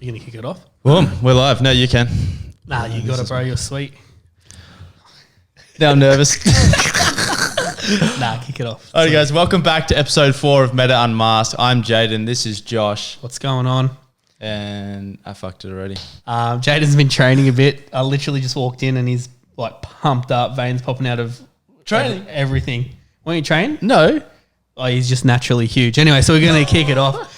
You gonna kick it off? Boom, we're live. No, you can. Nah, you got it, bro. You're sweet. Now I'm nervous. Nah, kick it off. All right, guys, welcome back to episode 4 of Meta Unmasked. I'm Jaden. This is Josh. What's going on? And I fucked it already. Jaden's been training a bit. I literally just walked in and he's like pumped up, veins popping out of Training? everything. Weren't you trained? No. Oh, he's just naturally huge. Anyway, so we're going to kick it off.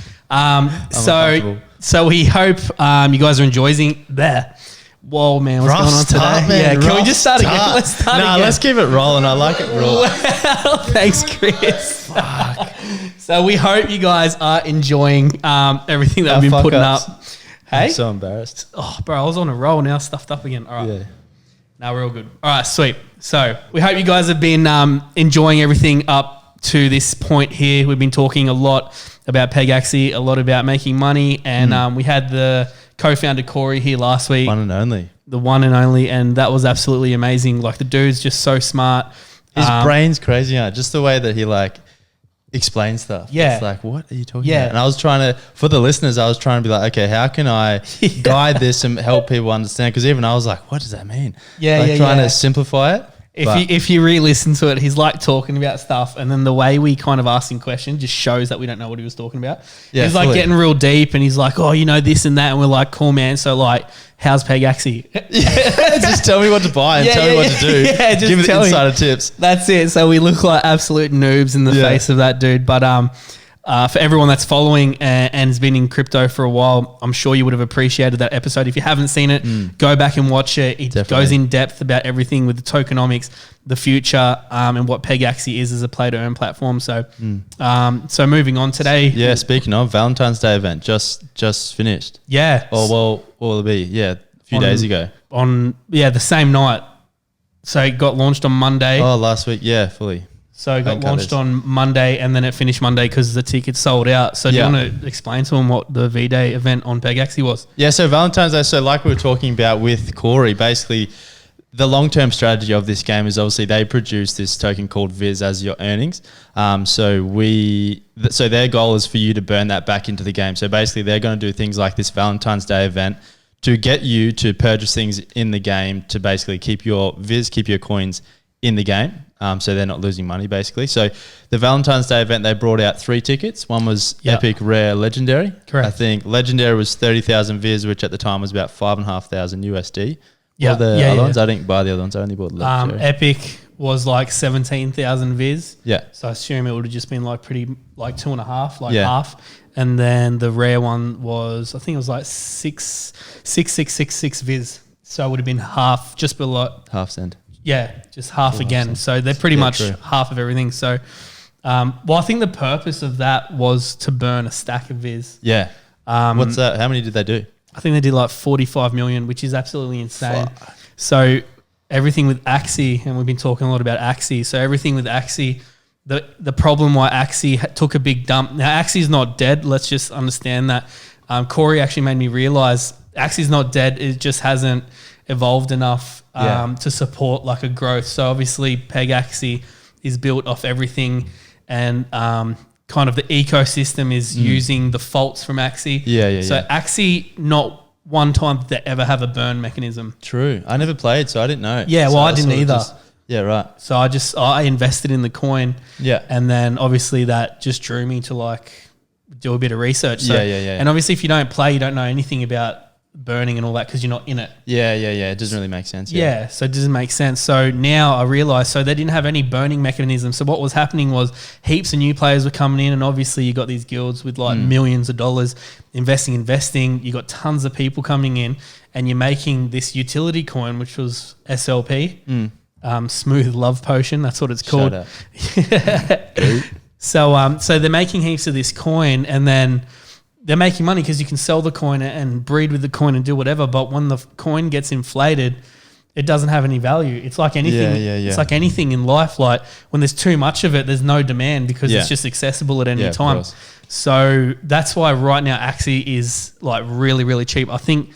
So we hope you guys are enjoying there. Whoa, man, what's going on today? Man, can we just start again? Let's start again. Let's keep it rolling. I like it raw. Wow, thanks, Chris. Fuck. So we hope you guys are enjoying everything that we've been putting up. Hey? I'm so embarrassed. Oh, bro, I was on a roll, now stuffed up again. All right. Yeah. Now we're all good. All right, sweet. So we hope you guys have been enjoying everything up to this point here. We've been talking a lot about PEGAXY, a lot about making money, and we had the co-founder Corey here last week. One and only. The one and only, and that was absolutely amazing. Like, the dude's just so smart. His brain's crazy, just the way that he explains stuff. Yeah. It's like, what are you talking about? And I was trying to, for the listeners, I was trying to be like, okay, how can I guide this and help people understand? Because even I was like, what does that mean? Trying to simplify it. If you re-listen to it, he's like talking about stuff, and then the way we kind of ask him questions just shows that we don't know what he was talking about. Yeah, he's like getting real deep, and he's like, oh, you know, this and that, and we're like, cool, man. So like, how's PEGAXY? Just tell me what to buy and tell me what to do. Yeah, just give me the insider him. tips. That's it. So we look like absolute noobs in the face of that dude. But for everyone that's following and has been in crypto for a while, I'm sure you would have appreciated that episode. If you haven't seen it, go back and watch it. It goes in depth about everything with the tokenomics, the future, and what PEGAXY is as a play-to-earn platform. So, so moving on today. Yeah, speaking of Valentine's Day event, just finished. Yeah. Or what will it be? Yeah, a few days ago. The same night. So it got launched on Monday. Oh, last week. Yeah, fully. So it got launched on Monday, and then it finished Monday because the tickets sold out. So do you want to explain to them what the V-Day event on PEGAXY was? Yeah, so Valentine's Day, so like we were talking about with Corey, basically the long-term strategy of this game is obviously they produce this token called Viz as your earnings. So their goal is for you to burn that back into the game. So basically they're going to do things like this Valentine's Day event to get you to purchase things in the game to basically keep your Viz, keep your coins in the game. So they're not losing money, basically. So the Valentine's Day event, they brought out 3 tickets. One was Epic, Rare, Legendary. Correct. I think Legendary was 30,000 Viz, which at the time was about 5,500 USD. Yeah. Other ones, I didn't buy the other ones. I only bought Legendary. Epic was like 17,000 Viz. Yeah. So I assume it would have just been like 2.5, half. And then the Rare one was, I think it was like 6,666 Viz. So it would have been half, just below. Half cent. Yeah, just half again. So they're pretty much half of everything. So, I think the purpose of that was to burn a stack of Viz. Yeah. What's that? How many did they do? I think they did like 45 million, which is absolutely insane. Fuck. So everything with Axie, and we've been talking a lot about Axie. So everything with Axie, the problem why Axie took a big dump. Now Axie is not dead. Let's just understand that. Corey actually made me realize Axie's not dead. It just hasn't evolved enough to support like a growth. So obviously PEGAXY is built off everything, and kind of the ecosystem is using the faults from Axie. So Axie, not one time did they ever have a burn mechanism. True. I never played, so I didn't know. Yeah, well, I didn't either. So I invested in the coin. Yeah. And then obviously that just drew me to like do a bit of research. So, and obviously if you don't play, you don't know anything about burning and all that because you're not in it. It doesn't really make sense. So it doesn't make sense. So now I realized, so they didn't have any burning mechanism. So what was happening was heaps of new players were coming in, and obviously you got these guilds with like millions of dollars investing. You got tons of people coming in, and you're making this utility coin, which was SLP, Smooth Love Potion. That's what it's called. So they're making heaps of this coin, and then they're making money because you can sell the coin and breed with the coin and do whatever. But when the coin gets inflated, it doesn't have any value. It's like anything. It's like anything in life. Like when there's too much of it, there's no demand because it's just accessible at any time. So that's why right now Axie is like really, really cheap. I think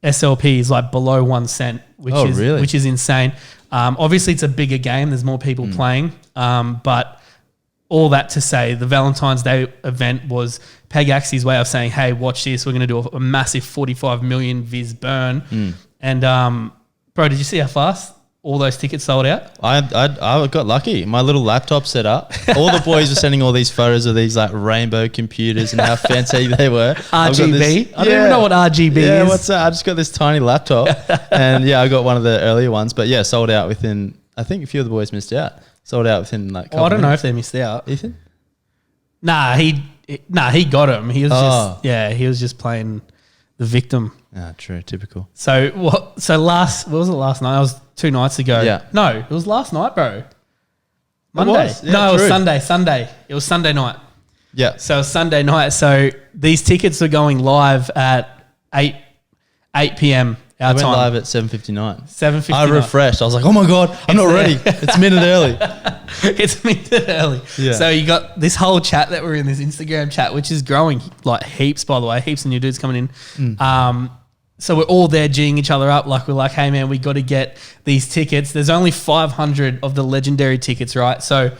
SLP is like below 1 cent, which is insane. Obviously, it's a bigger game. There's more people playing. But all that to say, the Valentine's Day event was PEGAXY's way of saying, hey, watch this. We're going to do a massive 45 million Viz burn. And, bro, did you see how fast all those tickets sold out? I got lucky. My little laptop set up. All the boys were sending all these photos of these like rainbow computers and how fancy they were. RGB? I don't even know what RGB is. Yeah, what's that? I just got this tiny laptop. And yeah, I got one of the earlier ones. But yeah, sold out within, I think a few of the boys missed out. Sold out within like. I don't know if they missed out. Ethan? Nah, he got him. He was just playing the victim. Ah, true, typical. So what was it last night? It was 2 nights ago. Yeah. No, it was last night, bro. Monday. Yeah, no, it true. was Sunday. It was Sunday night. Yeah. So it was Sunday night. So these tickets are going live at 8 p.m. our I went time. live at 7:59. 7:59. I refreshed. I was like, oh my God, I'm not ready. It's a minute early. It's a minute early. Yeah. So you got this whole chat that we're in, this Instagram chat, which is growing like heaps, by the way. Heaps of new dudes coming in. So we're all there G'ing each other up. Like, we're like, hey, man, we got to get these tickets. There's only 500 of the legendary tickets, right? So,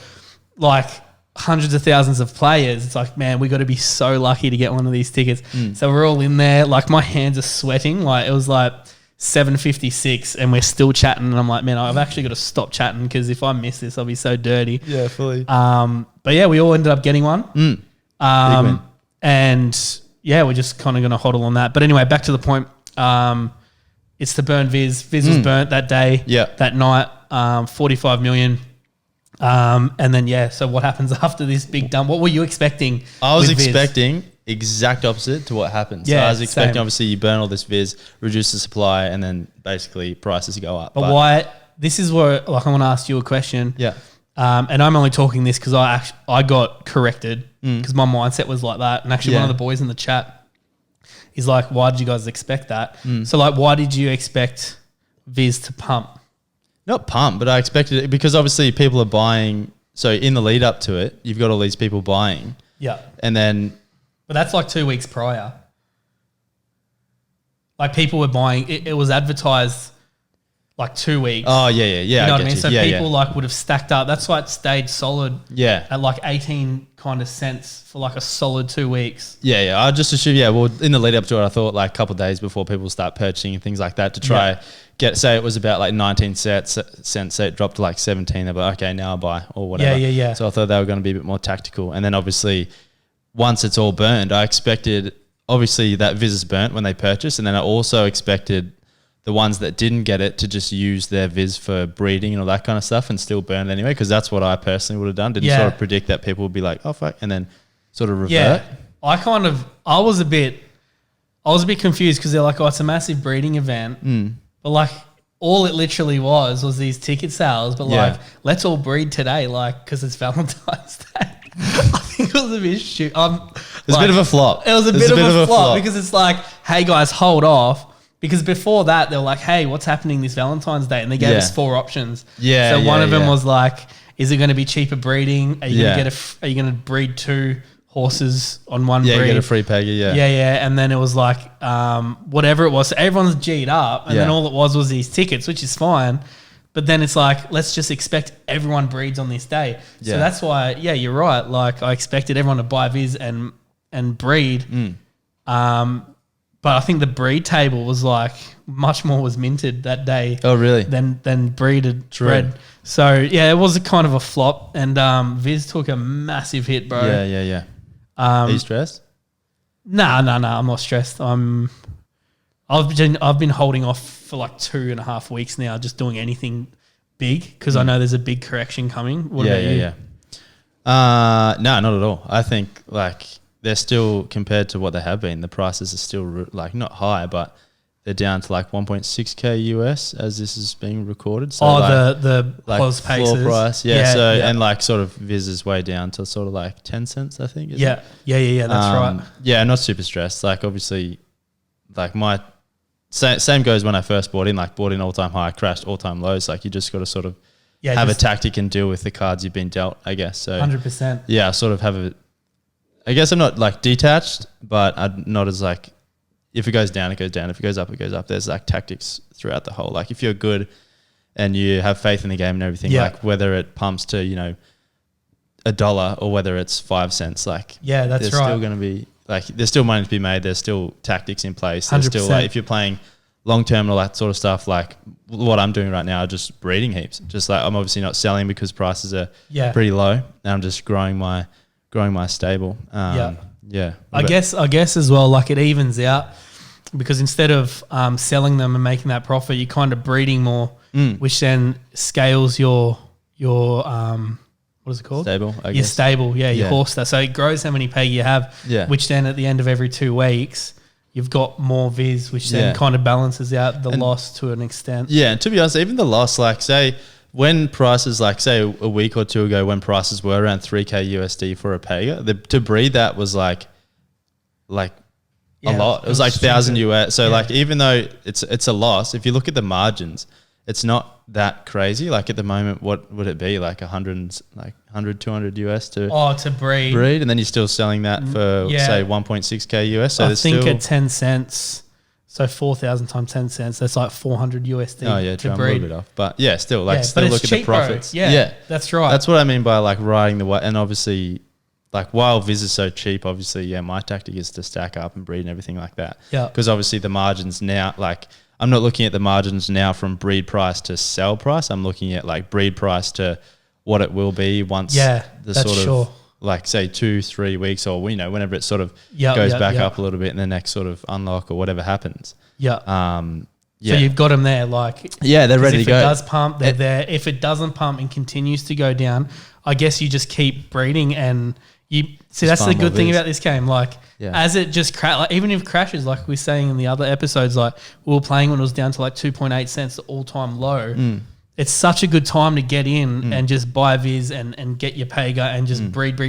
like, hundreds of thousands of players. It's like, man, we got to be so lucky to get one of these tickets. So we're all in there. Like, my hands are sweating. Like, it was like 7:56 and we're still chatting. And I'm like, man, I've actually got to stop chatting because if I miss this, I'll be so dirty. Yeah, fully. But, yeah, we all ended up getting one. Big win. And, yeah, we're just kind of going to hodl on that. But anyway, back to the point. It's the burn Viz. Viz was burnt that day, that night, 45 million. And then, yeah, so what happens after this big dump? What were you expecting? I was with Viz? expecting exact opposite to what happened. So Yeah, I was expecting, same. obviously, you burn all this Viz, reduce the supply, and then basically prices go up. But why? This is where, like, I want to ask you a question. Yeah. And I'm only talking this because I got corrected because my mindset was like that. And actually, one of the boys in the chat, he's like, why did you guys expect that? So, like, why did you expect Viz to pump? Not pump, but I expected it because obviously people are buying. So in the lead up to it, you've got all these people buying. Yeah. And then. But that's like 2 weeks prior. Like, people were buying, it was advertised like 2 weeks. Oh, yeah. You know what I mean? So yeah, people like would have stacked up. That's why it stayed solid. Yeah. At like 18 kind of cents for like a solid 2 weeks. Yeah. I just assumed, well, in the lead up to it, I thought like a couple of days before people start purchasing and things like that to try say it was about like 19 cents, so it dropped to like 17. They're like, okay, now I'll buy or whatever. Yeah. So I thought they were going to be a bit more tactical. And then obviously once it's all burned, I expected obviously that Viz is burnt when they purchase. And then I also expected the ones that didn't get it to just use their Viz for breeding and all that kind of stuff and still burn it anyway, because that's what I personally would have done. Didn't sort of predict that people would be like, oh, fuck, and then sort of revert. Yeah, I was a bit confused because they're like, oh, it's a massive breeding event. But like, all it literally was these ticket sales, but like, let's all breed today, like, because it's Valentine's Day. I think it was a bit shit. It was a bit of a flop. It was a bit of a flop because it's like, hey guys, hold off. Because before that, they were like, hey, what's happening this Valentine's Day? And they gave us 4 options. Yeah. So one of them was like, is it going to be cheaper breeding? Are you going to are you going to breed 2 horses on one breed? Yeah, you get a free peggy, Yeah. And then it was like, whatever it was. So everyone's G'd up. And then all it was these tickets, which is fine. But then it's like, let's just expect everyone breeds on this day. So that's why, you're right. Like, I expected everyone to buy Viz and breed. But I think the breed table was like much more was minted that day. Oh, really? Than breeded bread. So yeah, it was a kind of a flop, and Viz took a massive hit, bro. Yeah. Are you stressed? Nah. I'm not stressed. I've been holding off for like 2.5 weeks now, just doing anything big because I know there's a big correction coming. What about you? Yeah. No, not at all. I think like. They're still, compared to what they have been, the prices are still like not high, but they're down to like 1.6K US as this is being recorded. So the like Pos floor Paces. price. And like sort of Viz is way down to sort of like 10 cents, I think. Yeah, that's right. Yeah, not super stressed. Like obviously, like my same goes when I first bought in all-time high, crashed all-time lows. Like you just got to sort of have a tactic and deal with the cards you've been dealt, I guess. So 100%. Yeah, I sort of have I guess I'm not like detached, but I'm not as like, if it goes down, it goes down. If it goes up, it goes up. There's like tactics throughout the whole. Like if you're good and you have faith in the game and everything, like whether it pumps to, $1 or whether it's 5 cents. Like, Yeah, that's there's right. still going to be like, there's still money to be made. There's still tactics in place. There's still 100%. like, if you're playing long term and all that sort of stuff, like what I'm doing right now, just breeding heaps. Just like, I'm obviously not selling because prices are pretty low, and I'm just growing my stable. Yeah. I guess as well, like it evens out because instead of selling them and making that profit, you're kind of breeding more, which then scales your what is it called? Stable, I your guess. stable, your horse stuff. So it grows how many peg you have, which then at the end of every 2 weeks, you've got more viz, which then kind of balances out the loss to an extent. Yeah, and to be honest, even the loss, like say when prices, like say a week or two ago, when prices were around 3K USD for a Pega, to breed that was like a lot. It was like 1,000 US. So like even though it's a loss, if you look at the margins, it's not that crazy. Like at the moment, what would it be? Like 100, 200 US to breed, and then you're still selling that for say 1.6K US. So I think at 10 cents, so 4,000 times 10 cents, that's like 400 USD. Oh yeah, to I'm breed. a little bit off, but yeah, still like still but look it's at cheap, the profits. bro. Yeah, that's right. That's what I mean by like riding the way, and obviously. Like while Viz is so cheap, obviously, my tactic is to stack up and breed and everything like that. Yeah. Because obviously the margins now, like I'm not looking at the margins now from breed price to sell price. I'm looking at like breed price to what it will be once the sort of like say 2-3 weeks or whenever it sort of goes back up a little bit in the next sort of unlock or whatever happens. Yeah. So you've got them there, like they're ready to go. If it does pump, they're there. If it doesn't pump and continues to go down, I guess you just keep breeding and. That's the good thing about this game. Like, as it just like even if it crashes, like we were saying in the other episodes, like we were playing when it was down to like 2.8 cents, the all-time low. It's such a good time to get in and just buy Viz and get your Pega and just breed.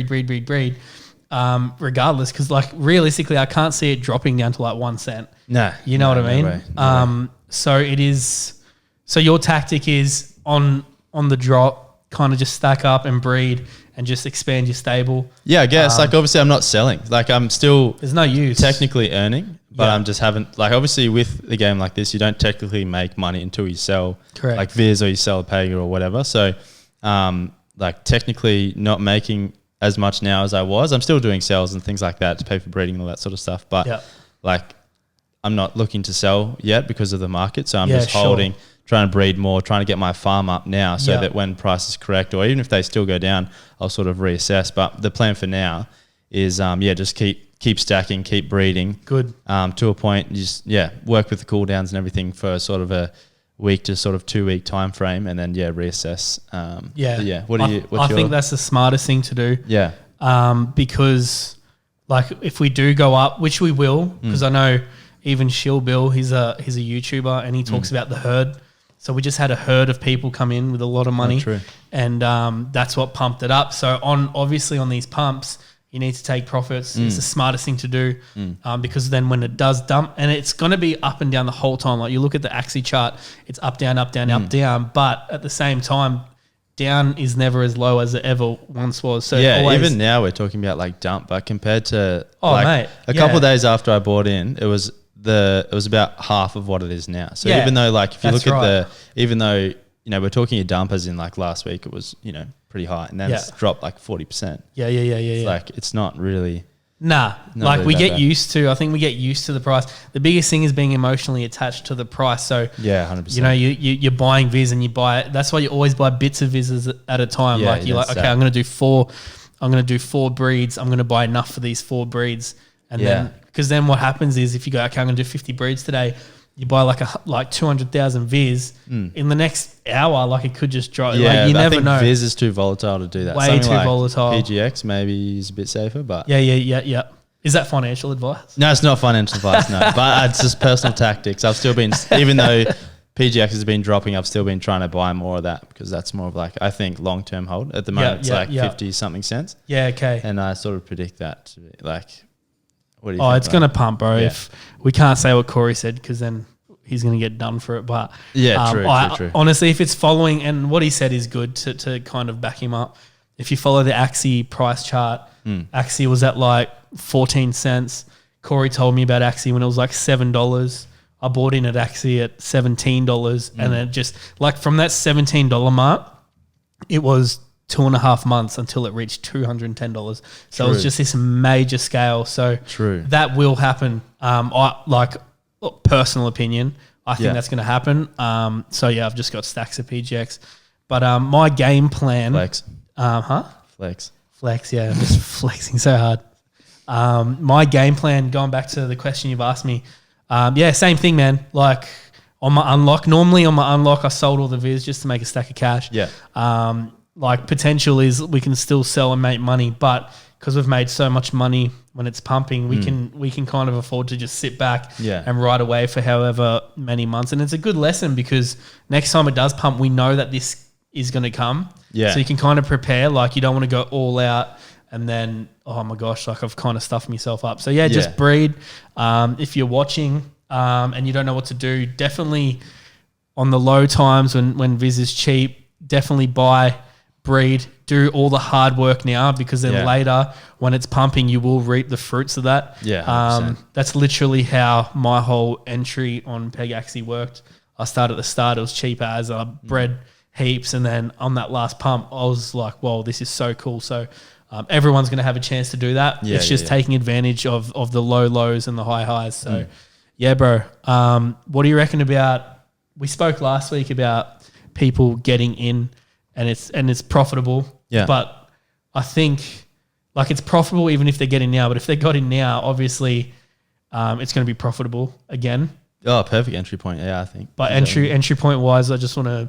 Regardless, because like realistically, I can't see it dropping down to like 1 cent. Nah, you know what I mean? No way. So it is. So your tactic is on the drop, kind of just stack up and breed. And just expand your stable. Yeah, I guess. Like, obviously, I'm not selling. Like, I'm still... There's no use. Technically earning, but I'm just haven't... Like, obviously, with a game like this, you don't technically make money until you sell... Correct. Like, Viz or you sell a Pega or whatever. So, like, technically not making as much now as I was. I'm still doing sales and things like that to pay for breeding and all that sort of stuff. But, like, I'm not looking to sell yet because of the market. So, I'm just holding... Trying to breed more, trying to get my farm up now so that when price is correct or even if they still go down, I'll sort of reassess. But the plan for now is, just keep stacking, keep breeding. Good. To a point, just, work with the cool downs and everything for sort of a week to sort of 2 week time frame and then, reassess. I think that's the smartest thing to do. Yeah. Because like if we do go up, which we will, because I know even Shill Bill, he's a YouTuber and he talks about the herd. So we just had a herd of people come in with a lot of money, and that's what pumped it up. So obviously on these pumps, you need to take profits. It's the smartest thing to do because then when it does dump, and it's going to be up and down the whole time. Like you look at the AXI chart, it's up, down, up, down, up, down. But at the same time, down is never as low as it ever once was. So even now we're talking about like dump, but compared to a couple of days after I bought in, it was about half of what it is now. So even though like if you look at even though we're talking a dump as in like last week it was pretty high and then it's dropped like 40%. Yeah. Like it's not really like really we get used to. I think we get used to the price. The biggest thing is being emotionally attached to the price. So 100%. You're buying Viz and you buy it. That's why you always buy bits of Viz at a time. Like you're like, okay, I'm going to do 4. I'm going to do 4 breeds. I'm going to buy enough for these 4 breeds, and then. Because then what happens is if you go, okay, I'm going to do 50 breeds today, you buy like 200,000 Viz. In the next hour, like it could just drop. Yeah, like, you never know. Viz is too volatile to do that. Way Something too like volatile. PGX maybe is a bit safer, but... Yeah. Is that financial advice? No, it's not financial advice, no. But it's just personal tactics. I've still been... Even though PGX has been dropping, I've still been trying to buy more of that because that's more of like, I think, long-term hold. At the moment, it's 50-something cents. Yeah, okay. And I sort of predict that to be like... What do you think? It's going to pump, bro. Yeah. If we can't say what Corey said because then he's going to get done for it. But true. Honestly, if it's following, and what he said is good to kind of back him up. If you follow the AXI price chart, AXI was at like 14 cents. Corey told me about AXI when it was like $7. I bought in at AXI at $17, and then just like from that $17 mark, it was 2.5 months until it reached $210. So it was True. just this major scale. So True. that will happen. Personal opinion, I think that's going to happen. So yeah, I've just got stacks of PGX. But my game plan... Flex. Flex, yeah. I'm just flexing so hard. My game plan, going back to the question you've asked me, same thing, man. Like on my unlock, normally on my unlock, I sold all the viz just to make a stack of cash. Yeah. Like potential is we can still sell and make money, but because we've made so much money when it's pumping, we can kind of afford to just sit back and ride away for however many months. And it's a good lesson because next time it does pump, we know that this is going to come. Yeah. So you can kind of prepare. Like you don't want to go all out and then, oh my gosh, like I've kind of stuffed myself up. So just breed. If you're watching and you don't know what to do, definitely on the low times when Viz is cheap, definitely buy, breed, do all the hard work now because then later when it's pumping, you will reap the fruits of that. Yeah, 100%. That's literally how my whole entry on PEGAXY worked. I started at the start, it was cheap as I bred heaps, and then on that last pump, I was like, whoa, this is so cool. So everyone's going to have a chance to do that. It's just taking advantage of the low lows and the high highs. So yeah, bro. What do you reckon about, we spoke last week about people getting in and it's profitable. Yeah. But I think like it's profitable even if they're getting now, but if they got in now, obviously it's going to be profitable again. Oh, perfect entry point. Yeah, I think. But entry point wise, I just want to,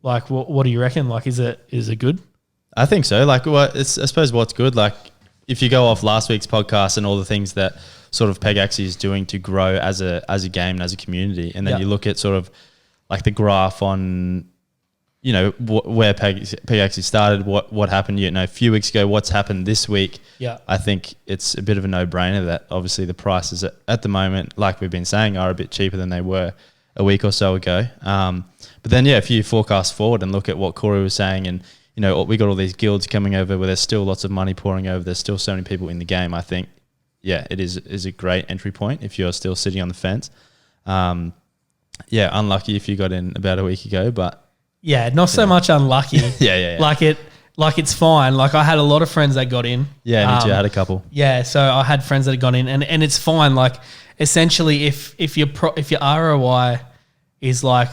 like, what do you reckon? Like, is it good? I think so. Like, I suppose what's good, like, if you go off last week's podcast and all the things that sort of PEGAXY is doing to grow as a game and as a community, and then you look at sort of like the graph on, you know, where PEGAXY started, what happened, you know, a few weeks ago, what's happened this week. Yeah, I think it's a bit of a no-brainer that obviously the prices at the moment, like we've been saying, are a bit cheaper than they were a week or so ago. But then, if you forecast forward and look at what Corey was saying, and, you know, we got all these guilds coming over where there's still lots of money pouring over, there's still so many people in the game, I think, it is a great entry point if you're still sitting on the fence. Unlucky if you got in about a week ago, but... Yeah, not so much unlucky. Yeah. Like it's fine. Like I had a lot of friends that got in. Yeah, me too. I had a couple. Yeah, so I had friends that had got in, and it's fine. Like essentially, if your ROI is like,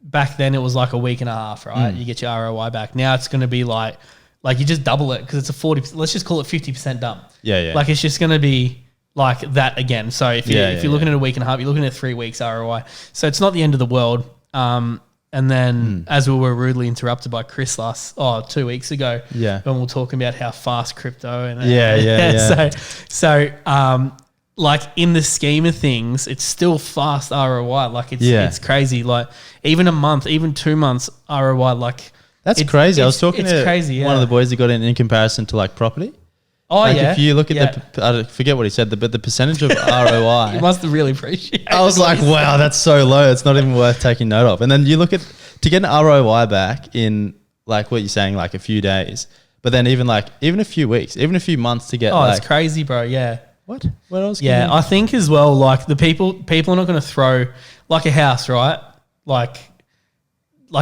back then it was like a week and a half, right? You get your ROI back. Now it's going to be like you just double it because it's a 40%. Let's just call it 50% dump. Yeah. Like it's just going to be like that again. So if you're looking at a week and a half, you're looking at 3 weeks ROI. So it's not the end of the world. And then as we were rudely interrupted by Chris 2 weeks ago, when we were talking about how fast crypto and So like in the scheme of things, it's still fast ROI. Like it's crazy. Like even a month, even 2 months ROI, like that's crazy. I was talking to one of the boys that got in comparison to like property. Oh, like if you look at I forget what he said, but the percentage of ROI. You must have really appreciated. I was like, wow, that's so low. It's not even worth taking note of. And then you look at, to get an ROI back in like what you're saying, like a few days, but then even a few weeks, even a few months to get. Oh, it's crazy, bro. Yeah. What else? Yeah, I think as well, like the people are not going to throw like a house, right? Like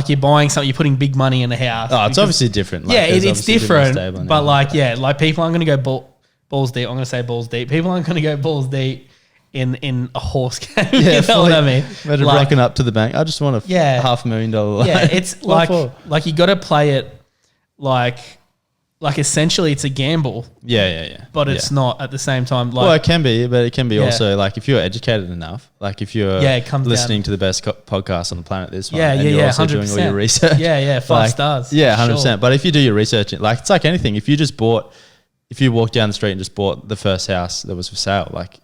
you're buying something, you're putting big money in a house. Oh, it's obviously different. Like, it's different. But like people aren't going to go balls deep. I'm going to say balls deep. People aren't going to go balls deep in a horse game. Yeah, you know what I mean? Imagine rocking up to the bank. I just want a $500,000 loan. Yeah, it's like you got to play it like essentially it's a gamble. Yeah. But it's not at the same time. Like, well, it can be, but it can be also like if you're educated enough, like if you're listening to the best podcast on the planet this one, and you're also 100%. Doing all your research. Yeah, 5 stars. Yeah, 100%. Sure. But if you do your research, like it's like anything. If you walk down the street and just bought the first house that was for sale, like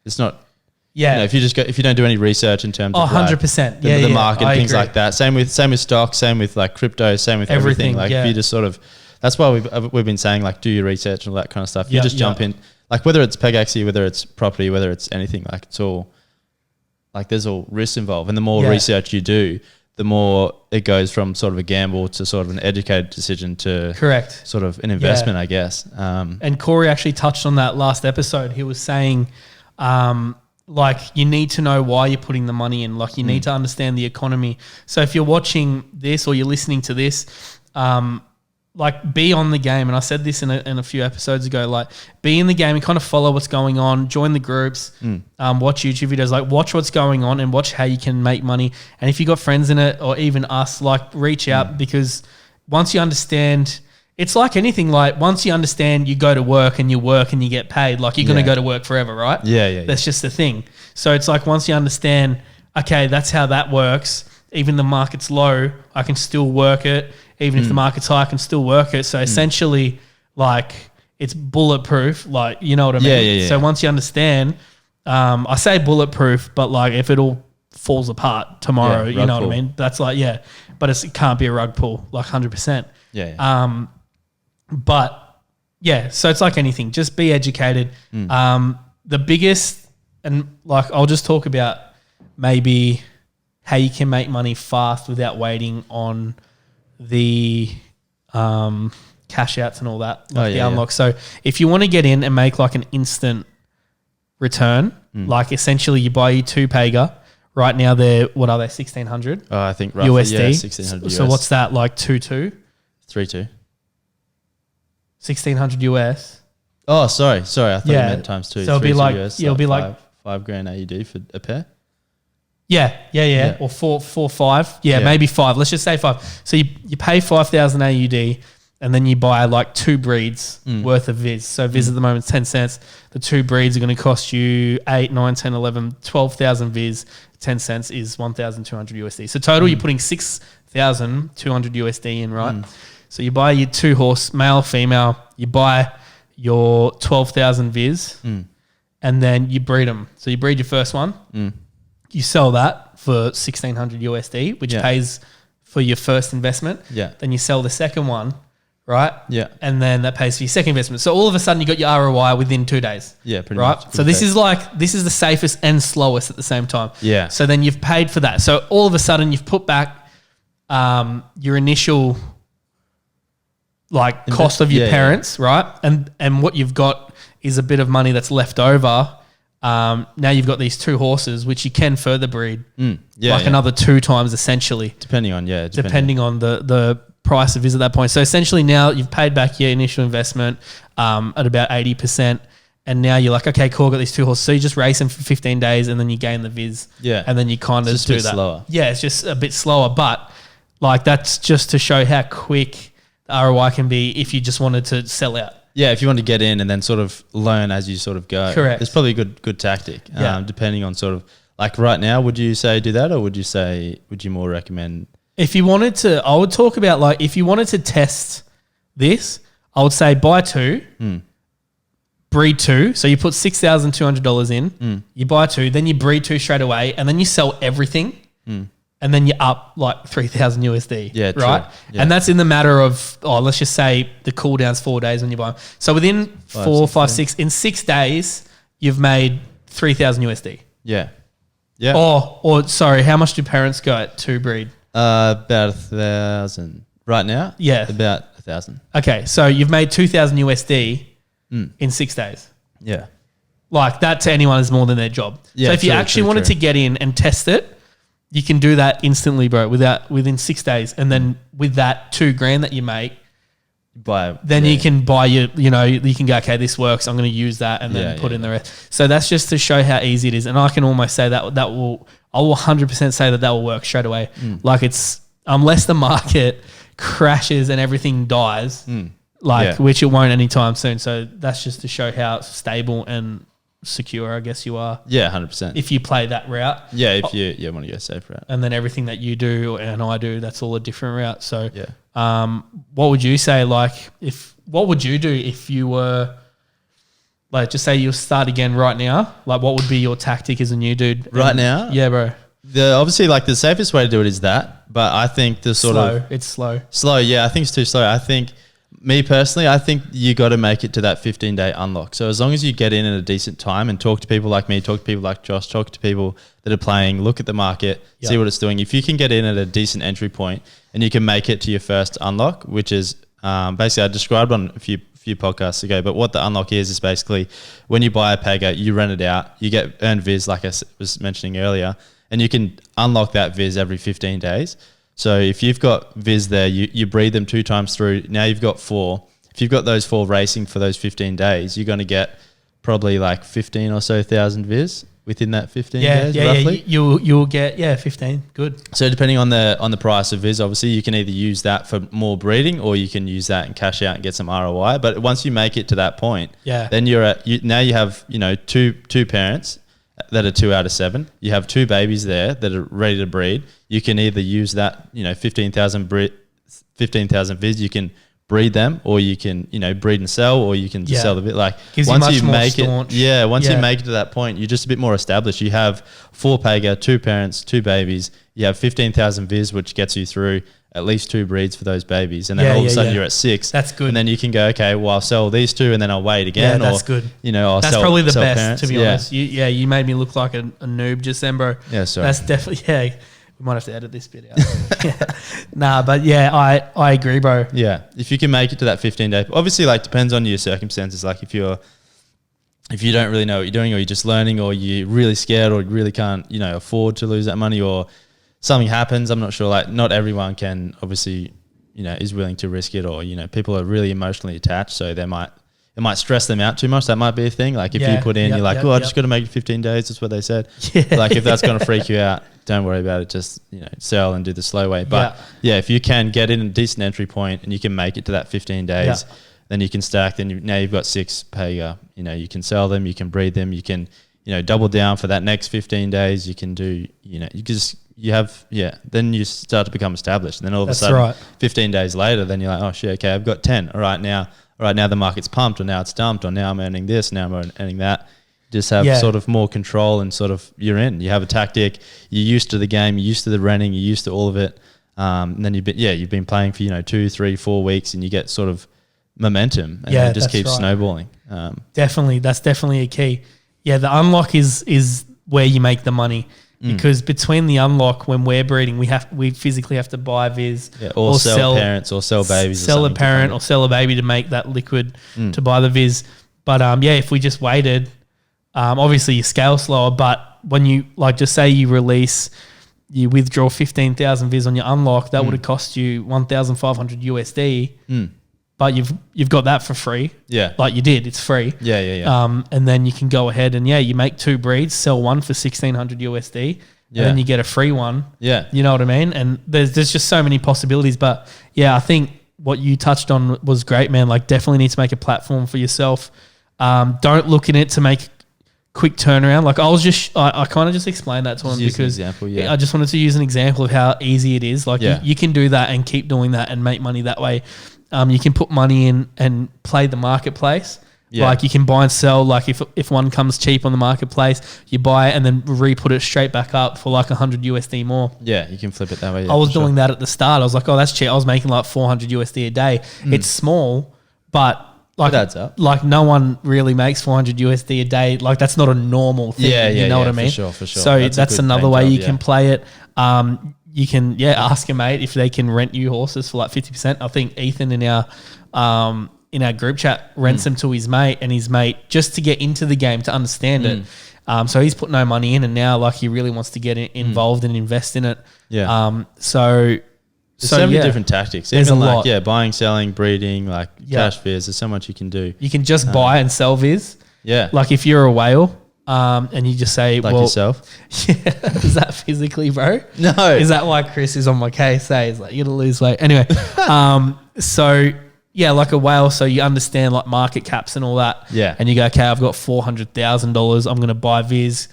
it's not. Yeah. You know, if you don't do any research in terms of 100%. The market and things like that. Same with stocks, same with like crypto, same with everything. Like if you just sort of. That's why we've been saying like do your research and all that kind of stuff. You just jump in, like whether it's PEGAXY, whether it's property, whether it's anything, like it's all like there's all risks involved. And the more research you do, the more it goes from sort of a gamble to sort of an educated decision to sort of an investment, I guess. And Corey actually touched on that last episode. He was saying like you need to know why you're putting the money in. Like you need to understand the economy. So if you're watching this or you're listening to this, like be on the game. And I said this in a few episodes ago, like be in the game and kind of follow what's going on, join the groups, watch YouTube videos, like watch what's going on and watch how you can make money. And if you got friends in it or even us, like reach out because once you understand, it's like anything, like once you understand you go to work and you get paid, like you're going to go to work forever, right? Yeah. That's just the thing. So it's like once you understand, okay, that's how that works. Even the market's low, I can still work it. Even if the market's high, I can still work it. So essentially, like it's bulletproof. Like you know what I mean? Yeah. So once you understand, I say bulletproof, but like if it all falls apart tomorrow, you know what I mean? That's like but it can't be a rug pull, like 100%. Yeah. But yeah, so it's like anything. Just be educated. The biggest, and like I'll just talk about maybe how you can make money fast without waiting on the cash outs and all that, like the unlock. So if you want to get in and make like an instant return, like essentially you buy you 2 Pega. Right now they're, what are they, 1,600? I think roughly, USD. 1,600 US. So what's that, like 2.2? 3.2. 1,600 US. Oh, sorry. I thought you meant times 2. So it'll be like, US, it'll be like $5,000 AUD for a pair. Yeah. Or 5. Yeah, maybe 5. Let's just say 5. So you pay 5,000 AUD and then you buy like 2 breeds worth of Viz. So Viz at the moment is 10 cents. The 2 breeds are going to cost you 8, 9, 10, 11, 12,000 Viz. 10 cents is 1,200 USD. So total you're putting 6,200 USD in, right? So you buy your 2 horse, male, female. You buy your 12,000 Viz and then you breed them. So you breed your first one. You sell that for 1,600 USD, which pays for your first investment. Yeah. Then you sell the second one, right? Yeah. And then that pays for your second investment. So all of a sudden you got your ROI within 2 days. Yeah, pretty right? much. So this is the safest and slowest at the same time. Yeah. So then you've paid for that. So all of a sudden you've put back your initial like cost of your parents, right? And what you've got is a bit of money that's left over. Now you've got these 2 horses, which you can further breed another 2 times essentially. Depending on the price of Viz at that point. So essentially now you've paid back your initial investment at about 80%. And now you're like, okay, cool, I've got these 2 horses. So you just race them for 15 days and then you gain the Viz. Yeah. And then you kind of do that. Slower. Yeah, it's just a bit slower. But like that's just to show how quick the ROI can be if you just wanted to sell out. Yeah, if you want to get in and then sort of learn as you sort of go. Correct. It's probably a good tactic. Depending on sort of like right now, would you say do that or would you more recommend? If you wanted to, I would talk about like if you wanted to test this, I would say buy 2, breed 2. So you put $6,200 in, you buy 2, then you breed 2 straight away and then you sell everything. And then you're up like 3,000 USD, right? True. Yeah. And that's in the matter of, let's just say the cooldown's 4 days when you buy them. So within 4, 5, 6, in 6 days, you've made 3,000 USD. Yeah. Or sorry, how much do parents go at 2 breed? About 1,000 right now. Yeah, about 1,000. Okay, so you've made 2,000 USD in 6 days. Yeah, like that to anyone is more than their job. Yeah, so if you actually wanted to get in and test it, you can do that instantly, bro, within 6 days. And then with that $2,000 that you make, you can buy you can go, okay, this works. I'm going to use that and then put in the rest. So that's just to show how easy it is. And I can almost say I will 100% say that will work straight away. Like it's, unless the market crashes and everything dies, which it won't anytime soon. So that's just to show how stable and secure, I guess you are. Yeah, 100%. If you play that route. Yeah, if you want to go safe route. And then everything that you do and I do, that's all a different route. So what would you say, what would you do if you were, like, just say you'll start again right now? Like, what would be your tactic as a new dude? Right now? Yeah, bro. Obviously, like, the safest way to do it is that. But I think it's slow. Slow, yeah. I think it's too slow. I think, me personally, I think you got to make it to that 15-day unlock. So as long as you get in at a decent time and talk to people like me, talk to people like Josh, talk to people that are playing, look at the market, see what it's doing. If you can get in at a decent entry point and you can make it to your first unlock, which is basically I described on a few podcasts ago, but what the unlock is basically when you buy a Pega, you rent it out, you get earned Viz like I was mentioning earlier, and you can unlock that Viz every 15 days. So if you've got viz there, you breed them 2 times through. Now you've got 4. If you've got those 4 racing for those 15 days, you're going to get probably like 15 or so thousand viz within that 15 days, roughly. You'll get 15. Good. So depending on the price of viz, obviously you can either use that for more breeding, or you can use that and cash out and get some ROI. But once you make it to that point, then now you have two parents that are 2 out of 7. You have 2 babies there that are ready to breed. You can either use that 15,000 viz. You can breed them, or you can breed and sell, or you can just sell the bit. Like once you make it, once you make it to that point, you're just a bit more established. You have 4 PEGA, 2 parents, 2 babies. You have 15,000 viz, which gets you through at least 2 breeds for those babies, and then all of a sudden you're at 6. That's good. And then you can go, okay, well, I'll sell these 2, and then I'll wait again. Yeah, that's good. That's probably the best, parents. to be honest. You made me look like a noob just then, bro. Yeah, sorry. That's definitely We might have to edit this bit out. Nah, but I agree, bro. Yeah, if you can make it to that 15 day, obviously, like depends on your circumstances. Like if you don't really know what you're doing, or you're just learning, or you're really scared, or really can't afford to lose that money, or something happens. I'm not sure. Like not everyone can obviously is willing to risk it, or people are really emotionally attached, so it might stress them out too much. That might be a thing. Like if you put in, you're like, I just got to make it 15 days. That's what they said. Like if that's going to freak you out, don't worry about it. Just, sell and do the slow way. But if you can get in a decent entry point and you can make it to that 15 days, then you can stack. Then now you've got 6 PEGA. You can sell them, you can breed them, you can, double down for that next 15 days. You can do, then you start to become established. And then all of a sudden, 15 days later, then you're like, oh shit, okay, I've got 10. All right, now the market's pumped, or now it's dumped, or now I'm earning this, now I'm earning that. Just have sort of more control, and sort of you're in. You have a tactic. You're used to the game. You're used to the renting. You're used to all of it. And then you've been playing for 2, 3, 4 weeks, and you get sort of momentum, and it just keeps snowballing. Definitely, that's definitely a key. Yeah, the unlock is where you make the money. Because between the unlock, when we're breeding, we physically have to buy viz, or sell parents, or sell babies, sell a parent, or sell a baby to make that liquid to buy the viz. But if we just waited, obviously you scale slower. But when you just say you withdraw 15,000 viz on your unlock, that would have cost you 1,500 USD. But you've got that for free. Yeah. Like you did. It's free. Yeah. And then you can go ahead and you make 2 breeds, sell one for 1,600 USD. And then you get a free one. Yeah. You know what I mean? And there's just so many possibilities. But I think what you touched on was great, man. Like definitely need to make a platform for yourself. Don't look in it to make quick turnaround. Like I kind of just explained that to him because I just wanted to use an example of how easy it is. Like you can do that and keep doing that and make money that way. You can put money in and play the marketplace. Yeah. Like you can buy and sell. Like if one comes cheap on the marketplace, you buy it and then re-put it straight back up for like 100 USD more. Yeah, you can flip it that way. I was doing that at the start. I was like, oh, that's cheap. I was making like 400 USD a day. It's small, but like, it adds up. Like no one really makes 400 USD a day. Like that's not a normal thing. You know what I mean? For sure. So that's another way you can play it. You can ask a mate if they can rent you horses for like 50%. I think Ethan in our group chat rents them to his mate, and his mate just to get into the game to understand it. So he's put no money in, and now like he really wants to get involved and invest in it. Yeah. So many different tactics. There's even a lot. Buying, selling, breeding, like cash viz. There's so much you can do. You can just buy and sell viz. Yeah. Like if you're a whale. And you just say, like yourself? Yeah. Is that physically, bro? No. Is that why Chris is on my case? He's like, you got to lose weight. Anyway, like a whale. So you understand like market caps and all that. Yeah. And you go, okay, I've got $400,000. I'm going to buy viz.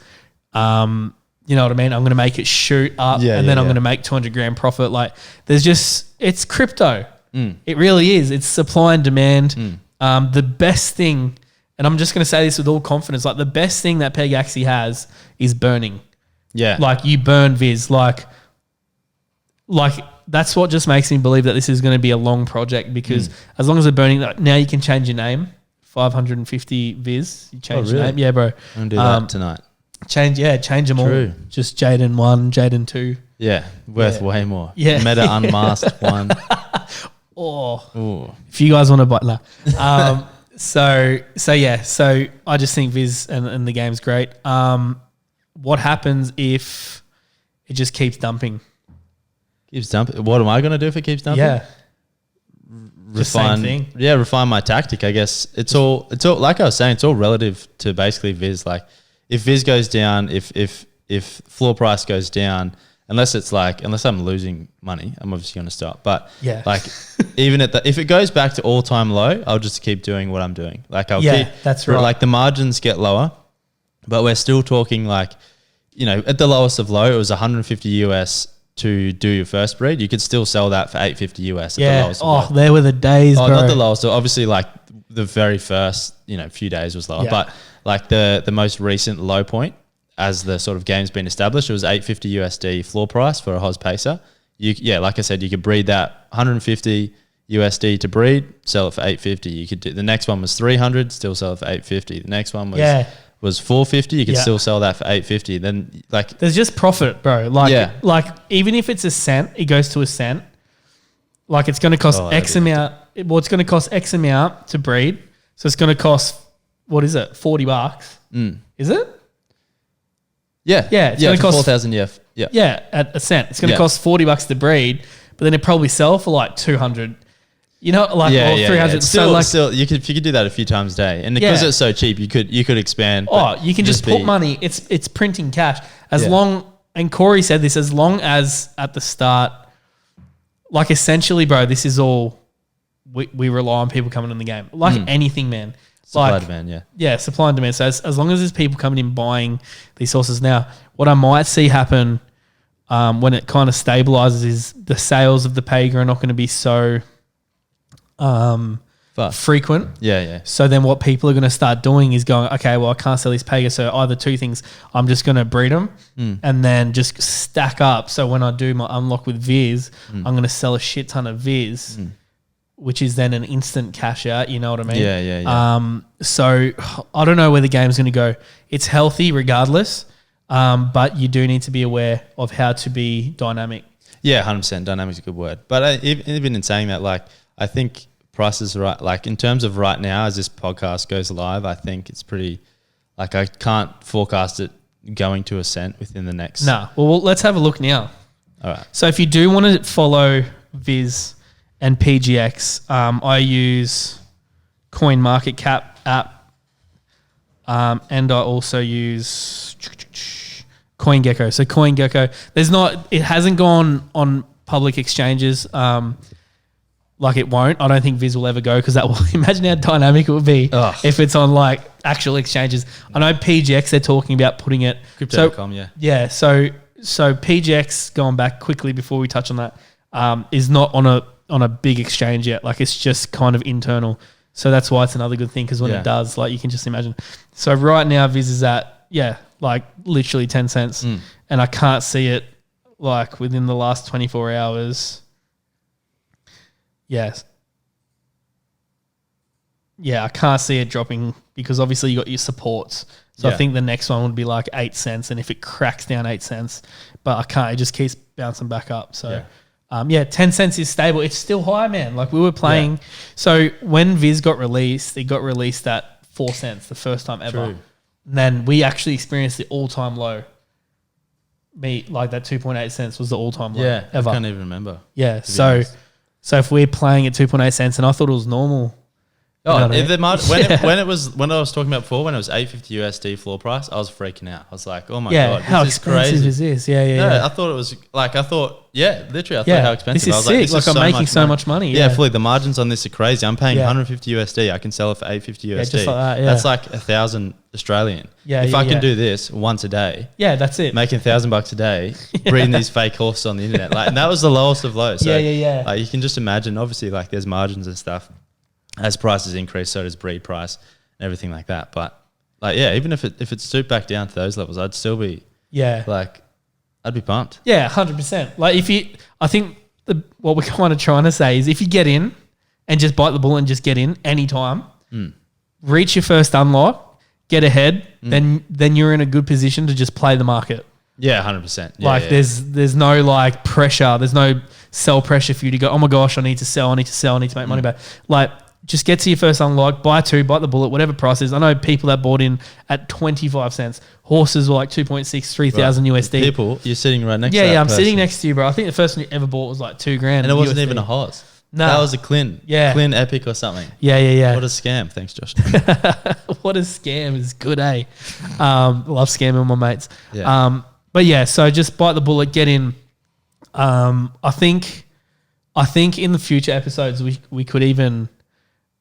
You know what I mean? I'm going to make it shoot up and then I'm going to make 200 grand profit. Like it's crypto. It really is. It's supply and demand. The best thing, and I'm just going to say this with all confidence, like the best thing that PEGAXY has is burning. Yeah. Like you burn viz. Like that's what just makes me believe that this is going to be a long project, because as long as they're burning, now you can change your name. 550 viz. You change your name. Yeah, bro. I'm going to do that tonight. Change them all. Just Jaden 1, Jaden 2. Yeah, worth way more. Yeah. Meta Unmasked 1. If you guys want to buy, nah. So I just think viz and the game's great. What happens if it just keeps dumping? Keeps dumping. What am I going to do if it keeps dumping? Yeah. Refine, same thing. Yeah, refine my tactic. I guess it's all like I was saying. It's all relative to basically Viz. Like if Viz goes down, if floor price goes down, unless I'm losing money, I'm obviously going to stop. But yeah, like even if it goes back to all time low, I'll just keep doing what I'm doing. Like I'll keep. That's right. Like the margins get lower, but we're still talking like, at the lowest of low, it was 150 US to do your first breed. You could still sell that for 850 US at the lowest. Oh, there were the days, bro. Not the lowest. So obviously, like the very first, few days was lower. Yeah. But like the most recent low point, as the sort of game's been established, it was 850 USD floor price for a Hoz Pacer. Like I said, you could breed that 150 USD to breed, sell it for 850. You could do the next one was 300, still sell it for 850. The next one was 450. You could still sell that for 850. Then like there's just profit, bro. Like even if it's a cent, it goes to a cent. Like it's going to cost X amount. Well, it's going to cost X amount to breed. So it's going to cost, what is it? $40. Is it? Yeah. Yeah. It's going to cost 4,000. Yeah. Yeah. At a cent. It's going to cost $40 to breed, but then it probably sell for like 200. Or 300. Still, if you could do that a few times a day, and because it's so cheap, you could expand. You can just put money. It's printing cash and Corey said this, as long as at the start, like essentially, bro, this is all we rely on people coming in the game, like anything, man. Supply and demand, yeah, supply and demand. So as long as there's people coming in buying these horses now, what I might see happen when it kind of stabilizes is the sales of the Pega are not going to be so frequent. Yeah. So then what people are going to start doing is going, okay, well, I can't sell these Pega. So either two things, I'm just going to breed them and then just stack up. So when I do my unlock with Viz, I'm going to sell a shit ton of Viz, which is then an instant cash out. You know what I mean? Yeah. So I don't know where the game's going to go. It's healthy regardless, but you do need to be aware of how to be dynamic. Yeah, 100%. Dynamic's a good word. But even in saying that, like, I think prices are right. Like in terms of right now, as this podcast goes live, I think it's pretty. Like I can't forecast it going to a cent within the next. No. Well, let's have a look now. All right. So if you do want to follow Viz and PGX, I use CoinMarketCap app, and I also use CoinGecko. So CoinGecko, it hasn't gone on public exchanges. Like it won't. I don't think Viz will ever go because that will imagine how dynamic it would be if it's on like actual exchanges. I know PGX, they're talking about putting it. Crypto.com, Yeah. So PGX, going back quickly before we touch on that, is not on a big exchange yet. Like it's just kind of internal. So that's why it's another good thing because when it does, like you can just imagine. So right now Viz is at, like literally 10 cents and I can't see it like within the last 24 hours. Yes. Yeah, I can't see it dropping because obviously you got your supports. So I think the next one would be like 8 cents, and if it cracks down 8 cents, but I can't. It just keeps bouncing back up. So 10 cents is stable. It's still high, man. Like we were playing. Yeah. So when Viz got released, it got released at 4 cents the first time ever. True. And then we actually experienced the all-time low. Like that 2.8 cents was the all-time low ever. I can't even remember. Yeah, So if we're playing at 2.8 cents, and I thought it was normal. When I was talking about before, when it was 850 USD floor price, I was freaking out. I was like, oh my god, how this is expensive crazy. Is this? Yeah. I thought it was like literally I thought how expensive. This is sick. Like I'm making so much money. Yeah, fully. The margins on this are crazy. I'm paying 150 USD. I can sell it for 850 USD. Yeah, just like that. Yeah. That's like 1,000 Australian. Yeah. If I can do this once a day. Yeah, that's it. Making $1,000 a day, breeding these fake horses on the internet. Like, and that was the lowest of lows. So, like, you can just imagine. Obviously, like there's margins and stuff. As prices increase, so does breed price and everything like that. But like, even if it stooped back down to those levels, I'd still be like, I'd be pumped. Yeah, 100%. Like I think what we're kind of trying to say is if you get in and just bite the bullet and just get in anytime, reach your first unlock, get ahead, then you're in a good position to just play the market. Yeah, 100%. There's no like pressure. There's no sell pressure for you to go, oh my gosh, I need to sell, I need to make money back. Like, just get to your first unlock, buy two, bite the bullet, whatever price is. I know people that bought in at 25 cents. horses were like 2.6, 3,000 USD. People, you're sitting right next to Yeah, that I'm person. sitting next to you, bro. I think the first one you ever bought was like $2,000. And it wasn't USD. even a horse. No. That was a Clint. Yeah. Clint Epic or something. Yeah. What a scam. Thanks, Josh. What a scam is good, eh? Love scamming my mates. Yeah. But yeah, so just bite the bullet, get in. I think in the future episodes we could even,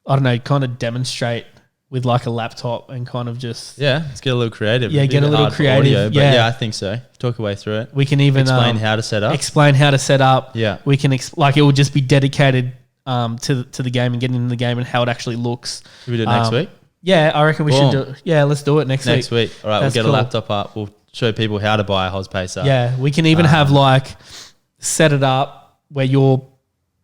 I don't know, kind of demonstrate with like a laptop and kind of just Let's get a little creative. Yeah, It'd be get a little hard for creative, audio, but yeah. I think so. Talk your way through it. we can even Explain how to set up. Explain how to set up. Yeah. We can like it will just be dedicated to the game and getting into the game and how it actually looks. Should we do it next week? Yeah, I reckon we Boom. should do it. Yeah, let's do it next week. Next week. All right, That's we'll get cool. a laptop up. We'll show people how to buy a Hospacer. Yeah, we can even have like set it up where you're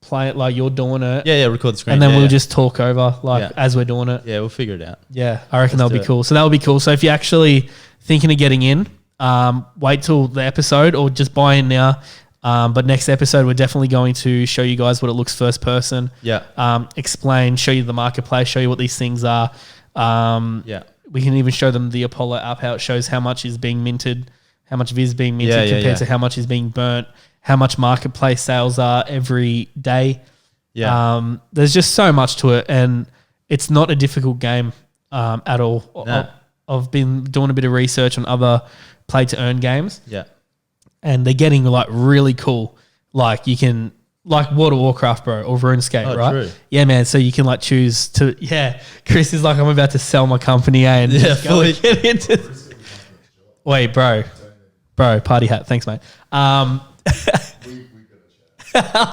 playing, like you're doing it. Yeah, record the screen. And then Yeah, we'll yeah. just talk over like as we're doing it. Yeah, we'll figure it out. Yeah, I reckon that'll do be it. cool. So that'll be cool. So if you're actually thinking of getting in, wait till the episode or just buy in now. But next episode, we're definitely going to show you guys what it looks first person. Yeah. Explain, show you the marketplace, show you what these things are. Yeah. We can even show them the Apollo app, how it shows how much is being minted, how much Viz being minted compared to how much is being burnt, how much marketplace sales are every day. Yeah. There's just so much to it, and it's not a difficult game at all. No. I've been doing a bit of research on other play to earn games, Yeah. and they're getting like really cool. Like you can like World of Warcraft, bro, or RuneScape, right? True. Yeah, man. So you can like choose to. Yeah, Chris is like, I'm about to sell my company, and just go and get into. Wait, bro, party hat. Thanks, mate.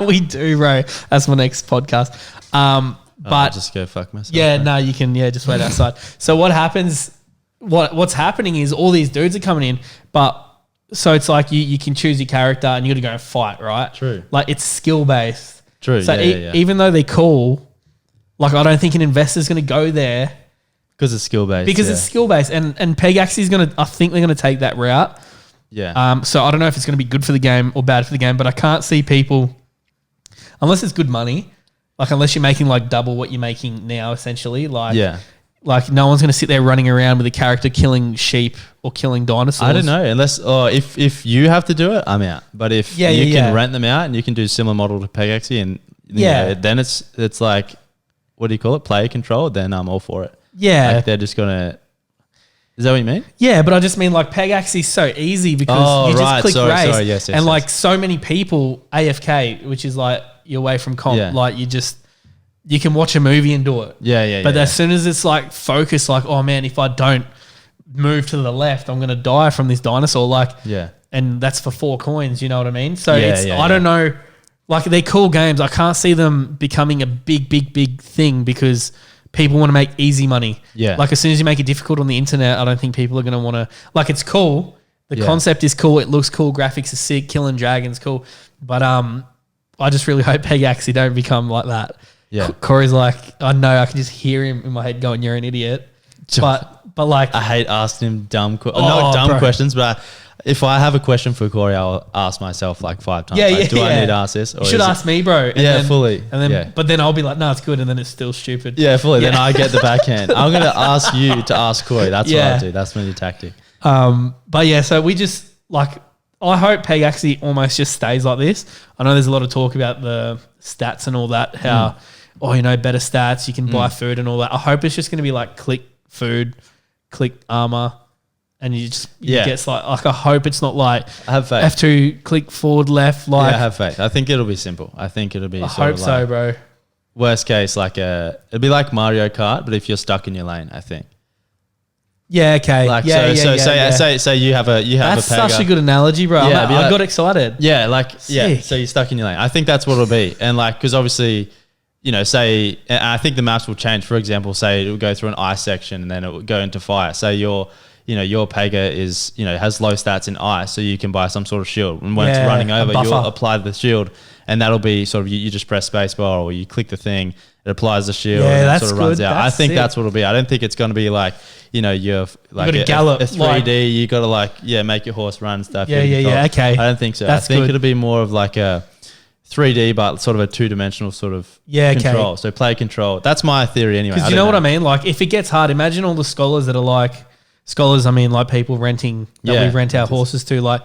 We do, bro. That's my next podcast. But I'll just go fuck myself. yeah, no, you can. Yeah, just wait outside. So what happens? What's happening is all these dudes are coming in, but so it's like you can choose your character and you got to go and fight, right? True. Like it's skill based. True. So Yeah. even though they're cool, like I don't think an investor's going to go there Because it's skill based. because it's skill based, and PEGAXY is going to. I think they're going to take that route. Yeah. So I don't know if it's going to be good for the game or bad for the game, but I can't see people, unless it's good money, like unless you're making like double what you're making now, essentially. Like, like no one's going to sit there running around with a character killing sheep or killing dinosaurs. I don't know. Unless if you have to do it, I'm out. But if you can rent them out and you can do similar model to PEGAXY and you know, then it's like, what do you call it? Player control. Then I'm all for it. Yeah. Like they're just gonna. Is that what you mean? Yeah, but I just mean like PEGAXY is so easy because you just click race yes, and like so many people AFK, which is like you're away from comp. Yeah. Like you can watch a movie and do it. Yeah. But as soon as it's like focused, like, oh man, if I don't move to the left, I'm gonna die from this dinosaur. Like, and that's for 4 coins. You know what I mean? So I don't know. Like they're cool games. I can't see them becoming a big thing because people want to make easy money. Yeah. Like as soon as you make it difficult on the internet, I don't think people are gonna want to. Like it's cool. The concept is cool. It looks cool. Graphics are sick. Killing dragons cool. But I just really hope PEGAXY don't become like that. Yeah. Corey's like, I know, I can just hear him in my head going, "You're an idiot." But like, I hate asking him not dumb questions, but if I have a question for Corey, I'll ask myself like 5 times. Do I need to ask this? Or you should ask me, bro. And fully. And then, but then I'll be like, no, it's good. And then it's still stupid. Yeah, fully. Then I get the backhand. I'm going to ask you to ask Corey. That's what I do. That's my new tactic. But yeah, so we just like, I hope PEGAXY almost just stays like this. I know there's a lot of talk about the stats and all that, how, better stats, you can buy food and all that. I hope it's just going to be like click food, click armor, and you get like I hope it's not like I have faith. F2 click forward left. Like I have faith. I think it'll be simple. I think it'll be. I hope so, bro. Worst case, it'll be like Mario Kart, but if you're stuck in your lane, I think. Yeah. Okay. Like say you have a That's Pega. such a good analogy, bro. Yeah, I got excited. Yeah. So you're stuck in your lane. I think that's what it'll be, and because obviously. Say, and I think the maps will change. For example, say it will go through an ice section and then it will go into fire. So your Pega is, has low stats in ice, so you can buy some sort of shield. And when it's running over, you'll apply the shield, and that'll be sort of you just press spacebar or you click the thing, it applies the shield, and it sort of runs out. I think that's what it'll be. I don't think it's going to be like, you're like a gallop, a 3D. You got to make your horse run and stuff. Yeah. Okay. I don't think so. I think it'll be more of like a 3D, but sort of a 2-dimensional sort of control. So play control. That's my theory anyway. Because you know what I mean? Like if it gets hard, imagine all the scholars that are like, scholars, I mean, like people renting that we rent our horses to, like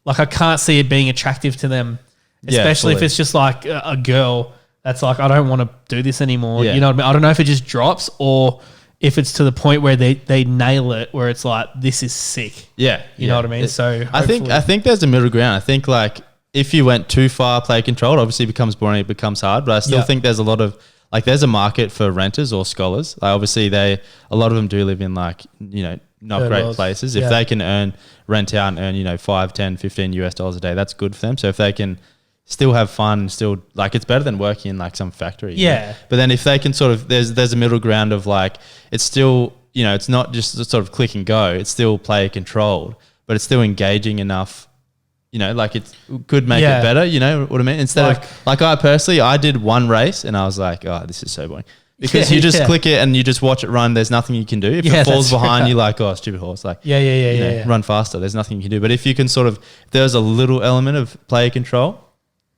I can't see it being attractive to them, especially if it's just like a girl that's like, I don't want to do this anymore. You know what I mean? I don't know if it just drops or if it's to the point where they nail it, where it's like, this is sick. Yeah. You know what I mean? So I think there's a middle ground. I think like if you went too far player controlled, obviously it becomes boring, it becomes hard, but I still think there's a lot of, like there's a market for renters or scholars. Like obviously a lot of them do live in like, you know, not great places. If they can rent out and earn, you know, $5, $10, $15 a day, that's good for them. So if they can still have fun, still like it's better than working in like some factory. Yeah. You know? But then if they can sort of, there's a middle ground of like, it's still, you know, it's not just sort of click and go. It's still player controlled, but it's still engaging enough. You know, like it could make it better. You know what I mean? Instead of like I personally, I did one race and I was like, oh, this is so boring. Because you just click it and you just watch it run. There's nothing you can do. If it falls behind, you're like, oh, stupid horse. Like, run faster. There's nothing you can do. But if you can sort of, if there's a little element of player control,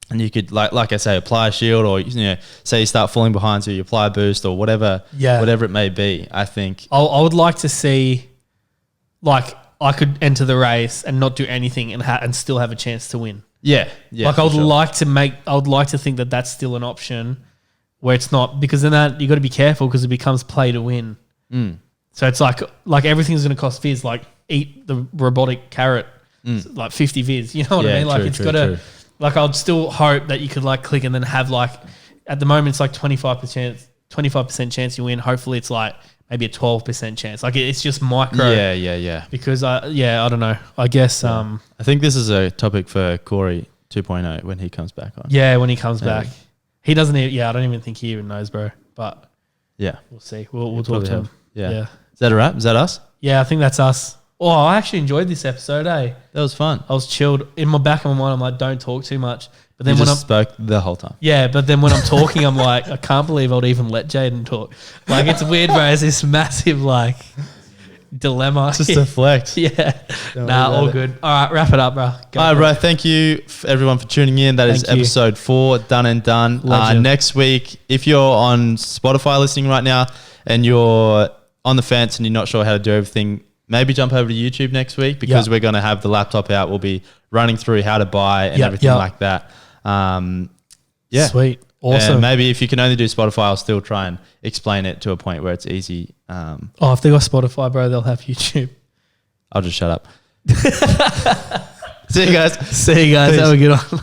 and you could like I say, apply a shield, or you know, say you start falling behind, so you apply a boost or whatever it may be. I think I would like to see, like I could enter the race and not do anything and still have a chance to win. Yeah. Like I would like to think that that's still an option. Where it's not, because then that you got to be careful because it becomes play to win. So it's like everything's going to cost viz. Like eat the robotic carrot, like 50 viz. You know what I mean? Like it's got to. Like I'd still hope that you could like click and then have like, at the moment it's like 25% chance you win. Hopefully it's like maybe a 12% chance. Like it's just micro. Yeah. Because I don't know. I guess I think this is a topic for Corey 2.0 when he comes back on. Yeah, when he comes back. He doesn't even, I don't even think he even knows, bro. But yeah, we'll see. We'll talk to him. Yeah. Is that a wrap? Is that us? Yeah, I think that's us. Oh, I actually enjoyed this episode, eh? That was fun. I was chilled. In my back of my mind, I'm like, don't talk too much. But then when I spoke the whole time. Yeah, but then when I'm talking, I'm like, I can't believe I would even let Jaden talk. Like, it's weird, bro. It's this massive, like, dilemma. Just deflect. Yeah. All good. All right, wrap it up, bro. All right, bro. Thank you everyone for tuning in. That is episode 4, done and done. Next week, if you're on Spotify listening right now and you're on the fence and you're not sure how to do everything, maybe jump over to YouTube next week because we're going to have the laptop out. We'll be running through how to buy and everything like that. Sweet. Awesome. And maybe if you can only do Spotify, I'll still try and explain it to a point where it's easy. If they got Spotify, bro, they'll have YouTube. I'll just shut up. See you guys. Peace. Have a good one.